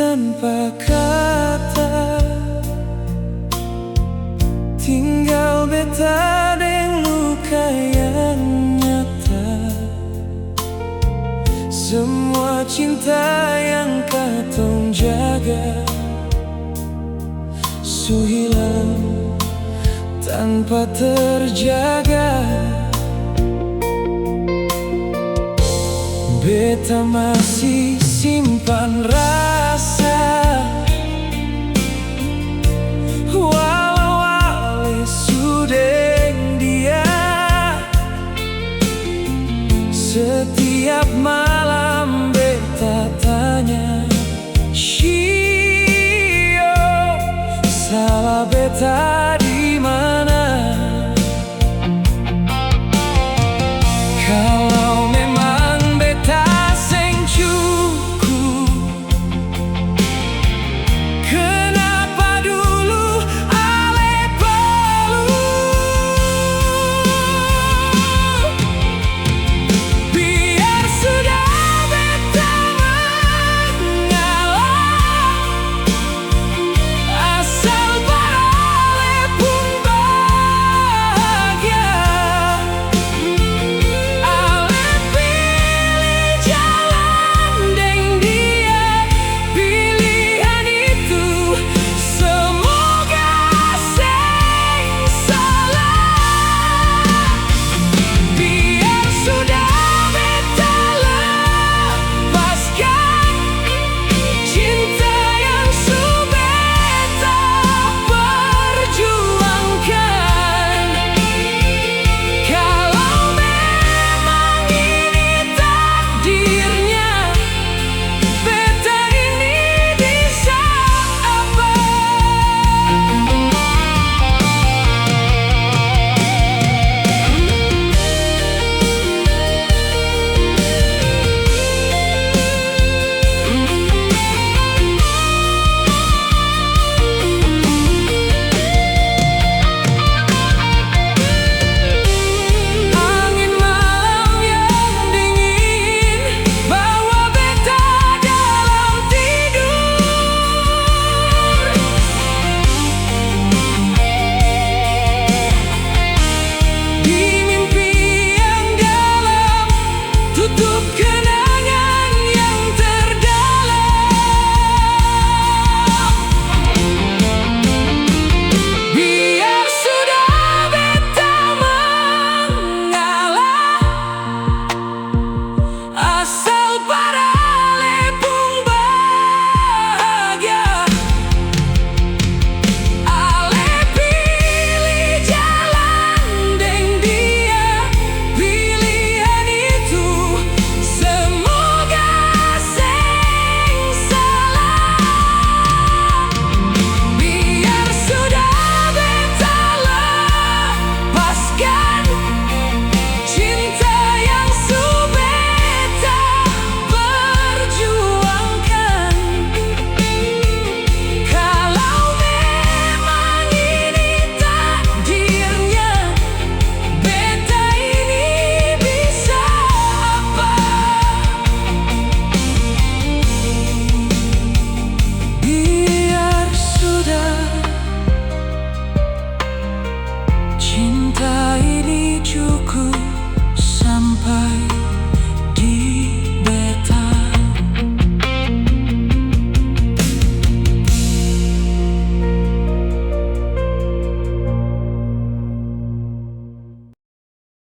tanpa kata, tinggal beta deng luka yang nyata. Semua cinta yang katong jaga su hilang tanpa terjaga. Beta masih simpan rasa, walau ale sudeng dia. Setiap malam beta tanya, Shio, salah beta di mana? Kalau memang beta seng cukup, kenapa dulu ale perlu? Biar sudah beta mengalah, asal barale pun bahagia. Ale pilih jalan deng dia, pilihan itu semoga seng salah. Biar sudah beta lepaskan cinta yang su beta perjuangkan. Kalau memang ini takdirnya, beta ini bisa apa? Angin malam yang dingin bawa beta dalam tidur. Di mimpi yang dalam tutup kenangan yang terdalam. Biar sudah beta mengalah, asal barale pun bahagia. Ale pilih jalan deng dia, pilihan itu semoga seng salah. Biar sudah beta lepaskan cinta yang su beta perjuangkan. Kalau memang ini takdirnya, beta ini bisa apa? Biar sudah, cinta ini cukup.